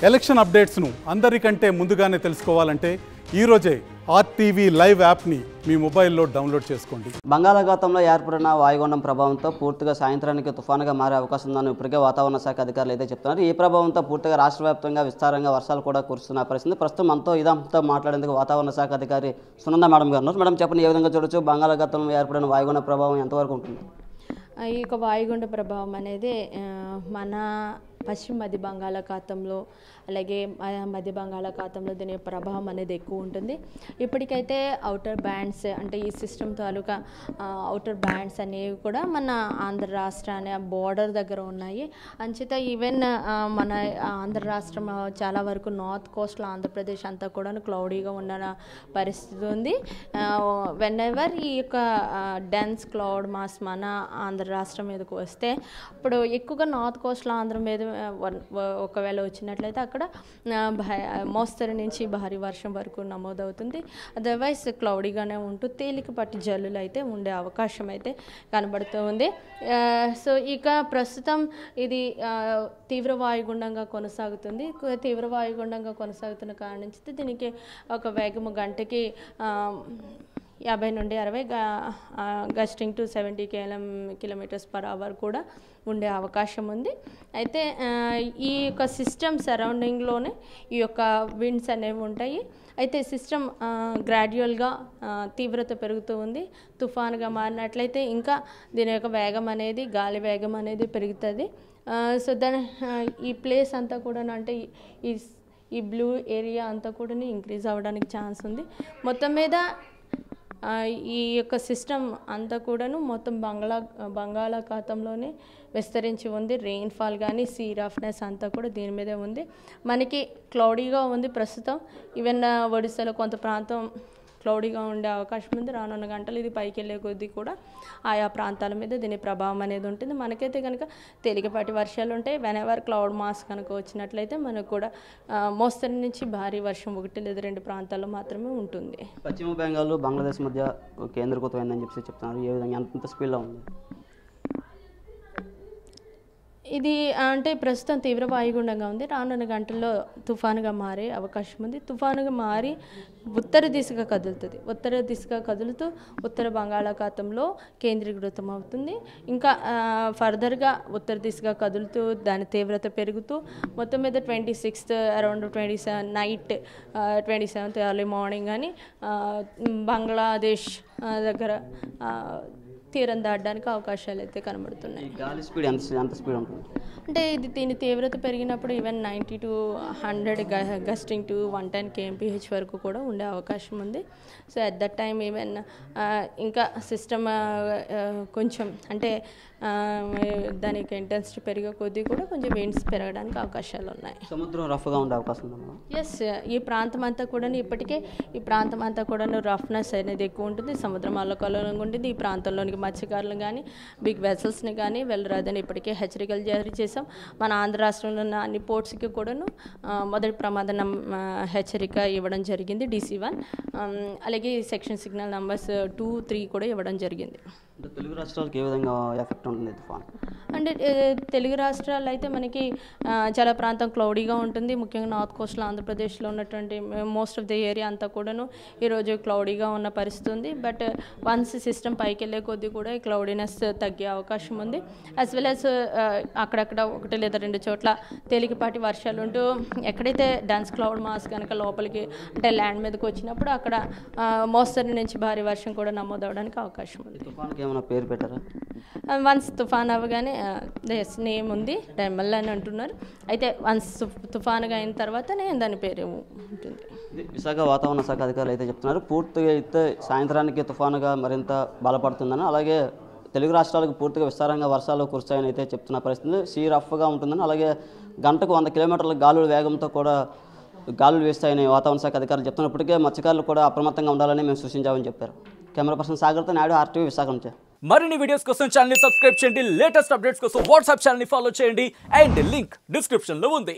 Election అప్డేట్స్ను అందరికంటే ముందుగానే తెలుసుకోవాలంటే ఈరోజే ఆర్టీవీ లైవ్ యాప్ని మీ మొబైల్లో డౌన్లోడ్ చేసుకోండి. బంగాళాఖాతంలో ఏర్పడిన వాయుగుండం ప్రభావంతో పూర్తిగా సాయంత్రానికి తుఫానుగా మారే అవకాశం ఉందని ఇప్పటికే వాతావరణ శాఖ అధికారులు అయితే చెప్తున్నారు. ఈ ప్రభావంతో పూర్తిగా రాష్ట్ర వ్యాప్తంగా విస్తారంగా వర్షాలు కూడా కురుస్తున్న పరిస్థితి. ప్రస్తుతం మనతో ఇదంతా మాట్లాడేందుకు వాతావరణ శాఖ అధికారి సునంద మేడం గారు ఉన్నారు. మేడం చెప్పండి, ఏ విధంగా చూడొచ్చు బంగాళాఖాతంలో ఏర్పడిన వాయుగుండ ప్రభావం ఎంతవరకు ఉంటుంది? ఈ యొక్క వాయుగుండ ప్రభావం అనేది మన పశ్చిమ మధ్య బంగాళాఖాతంలో అలాగే మధ్య బంగాళాఖాతంలో దీని ప్రభావం అనేది ఎక్కువ ఉంటుంది. ఇప్పటికైతే అవుటర్ బ్యాండ్స్ అంటే ఈ సిస్టమ్ తాలూకా అవుటర్ బ్యాండ్స్ అనేవి కూడా మన ఆంధ్ర రాష్ట్రాన్ని బోర్డర్ దగ్గర ఉన్నాయి. అంచేత ఈవెన్ మన ఆంధ్ర రాష్ట్రం చాలా వరకు నార్త్ కోస్ట్లో ఆంధ్రప్రదేశ్ అంతా కూడా క్లౌడీగా ఉన్న పరిస్థితి ఉంది. వెన్ ఎవర్ ఈ యొక్క డెన్స్ క్లౌడ్ మాస్ మన ఆంధ్ర రాష్ట్రం మీదకు వస్తే ఇప్పుడు ఎక్కువగా నార్త్ కోస్ట్లో ఆంధ్ర మీద ఒకవేళ వచ్చినట్లయితే అక్కడ మోస్తరు నుంచి భారీ వర్షం వరకు నమోదవుతుంది. అదర్వైజ్ క్లౌడీగానే ఉంటూ తేలికపాటి జల్లులు అయితే ఉండే అవకాశం అయితే కనబడుతూ ఉంది. సో ఇక ప్రస్తుతం ఇది తీవ్ర వాయుగుండంగా కొనసాగుతుంది. తీవ్ర వాయుగుండంగా కొనసాగుతున్న కారణం నుంచి దీనికి ఒక వేగము గంటకి 50 నుండి 60 గస్టింగ్ టు 70 km/h కూడా ఉండే అవకాశం ఉంది. అయితే ఈ యొక్క సిస్టమ్ సరౌండింగ్లోనే ఈ యొక్క విండ్స్ అనేవి ఉంటాయి. అయితే సిస్టమ్ గ్రాడ్యువల్గా తీవ్రత పెరుగుతూ ఉంది. తుఫానుగా మారినట్లయితే ఇంకా దీని యొక్క వేగం అనేది గాలి వేగం అనేది పెరుగుతుంది. సో దాని ఈ ప్లేస్ అంతా కూడా అంటే ఈ బ్లూ ఏరియా అంతా కూడా ఇంక్రీజ్ అవ్వడానికి ఛాన్స్ ఉంది. మొత్తం మీద ఈ యొక్క సిస్టమ్ అంతా కూడాను మొత్తం బంగాళాఖాతంలోనే విస్తరించి ఉంది. రెయిన్ఫాల్ కానీ సీ రఫ్నెస్ అంతా కూడా దీని మీదే ఉంది. మనకి క్లౌడీగా ఉంది ప్రస్తుతం. ఈవెన్ ఒడిశాలో కొంత ప్రాంతం క్లౌడీగా ఉండే అవకాశం ఉంది. రానున్న గంటలు ఇది పైకి వెళ్ళే కొద్దీ కూడా ఆయా ప్రాంతాల మీద దీని ప్రభావం అనేది ఉంటుంది. మనకైతే కనుక తేలికపాటి వర్షాలు ఉంటాయి. వెనెవర్ క్లౌడ్ మాస్ కనుక వచ్చినట్లయితే మనకు కూడా మోస్తరు నుంచి భారీ వర్షం 1 లేదా 2 ప్రాంతాల్లో మాత్రమే ఉంటుంది. పశ్చిమ బెంగాల్ బంగ్లాదేశ్ మధ్య కేంద్రీకృతమైందని చెప్తున్నారు. ఏ విధంగా ఎంత స్పీడ్లో ఉంది ఇది? అంటే ప్రస్తుతం తీవ్ర వాయుగుండంగా ఉంది. రానున్న గంటల్లో తుఫానుగా మారే అవకాశం ఉంది. తుఫానుగా మారి ఉత్తర దిశగా కదులుతుంది. ఉత్తర దిశగా కదులుతూ ఉత్తర బంగాళాఖాతంలో కేంద్రీకృతం అవుతుంది. ఇంకా ఫర్దర్గా ఉత్తర దిశగా కదులుతూ దాని తీవ్రత పెరుగుతూ మొత్తం మీద 26th around 27 night 27th early morning అని బంగ్లాదేశ్ దగ్గర తీరం దాటడానికి అవకాశాలు అయితే కనబడుతున్నాయి. గాలి స్పీడ్ ఎంత స్పీడ్ ఉంటుంది అంటే దీని తీవ్రత పెరిగినప్పుడు even 90 to 100 gusting to 110 kmph వరకు కూడా ఉండే అవకాశం ఉంది. So at that time even ఇంకా సిస్టమ్ కొంచెం అంటే దానికి ఇంటెన్సిటీ పెరిగే కొద్దీ కూడా కొంచెం విండ్స్ పెరగడానికి అవకాశాలు ఉన్నాయి. సముద్రం రఫ్గా ఉండే అవకాశం ఉంది. ఎస్, ఈ ప్రాంతం అంతా కూడా ఇప్పటికే ఈ ప్రాంతం అంతా కూడా రఫ్నెస్ అనేది ఎక్కువ ఉంటుంది. సముద్రం అల్లకల్లోలంగా ఉంటుంది. ఈ ప్రాంతంలోనికి మత్స్యకారులు కానీ బిగ్ వెసల్స్ని కానీ వెళ్ళరాదని ఇప్పటికే హెచ్చరికలు జారీ చేశాం. మన ఆంధ్ర రాష్ట్రంలో ఉన్న అన్ని పోర్ట్స్కి కూడాను మొదటి ప్రమాద హెచ్చరిక ఇవ్వడం జరిగింది DC1. అలాగే సెక్షన్ సిగ్నల్ నంబర్స్ 2, 3 కూడా ఇవ్వడం జరిగింది. తెలుగు రాష్ట్రాలకు ఏ విధంగా ఎఫెక్ట్ ఉంటుంది తుఫాన్? అంటే తెలుగు రాష్ట్రాలు అయితే మనకి చాలా ప్రాంతం క్లౌడీగా ఉంటుంది. ముఖ్యంగా నార్త్ కోస్ట్లో ఆంధ్రప్రదేశ్లో ఉన్నటువంటి మోస్ట్ ఆఫ్ ది ఏరియా అంతా కూడాను ఈరోజు క్లౌడీగా ఉన్న పరిస్థితి ఉంది. బట్ వన్స్ సిస్టమ్ పైకి వెళ్ళే కొద్దీ కూడా ఈ క్లౌడీనెస్ తగ్గే అవకాశం ఉంది. యాజ్ వెల్ యాజ్ అక్కడక్కడ 1 లేదా 2 చోట్ల తేలికపాటి వర్షాలు ఉంటూ ఎక్కడైతే డెన్స్ క్లౌడ్ మాస్ కనుక లోపలికి అంటే ల్యాండ్ మీదకి వచ్చినప్పుడు అక్కడ మోస్తరు నుంచి భారీ వర్షం కూడా నమోదవడానికి అవకాశం ఉంది. ఏమైనా పేరు పెట్టారా? వన్స్ తుఫాన్ అవ్వగానే నేమ్ ఉంది, రెమల్ అని అంటున్నారు. అయితే వన్స్ తుఫానుగా అయిన తర్వాతనే దాని పేరు ఉంటుంది. విశాఖ వాతావరణ శాఖ అధికారులు అయితే చెప్తున్నారు పూర్తిగా అయితే సాయంత్రానికి తుఫానుగా మరింత బలపడుతుందని, అలాగే తెలుగు రాష్ట్రాలకు పూర్తిగా విస్తారంగా వర్షాలు కురుస్తాయని అయితే చెప్తున్న పరిస్థితి. సీ రఫ్గా ఉంటుందని, అలాగే గంటకు 100 కిలోమీటర్ల గాలుల వేగంతో కూడా గాలులు వేస్తాయని వాతావరణ శాఖ అధికారులు చెప్తున్నప్పటికే మత్స్యకారులు కూడా అప్రమత్తంగా ఉండాలని మేము సూచించామని చెప్పారు. కెమెరా పర్సన్ సాగర్తో నాయుడు, RTV విశాఖ నుంచి. మరిన్ని వీడియోస్ కోసం ఛానల్ ని సబ్స్క్రైబ్ చేయండి. లేటెస్ట్ అప్డేట్స్ కోసం వాట్సాప్ ఛానల్ ని ఫాలో చేయండి. అండ్ లింక్ డిస్క్రిప్షన్ లో ఉంది.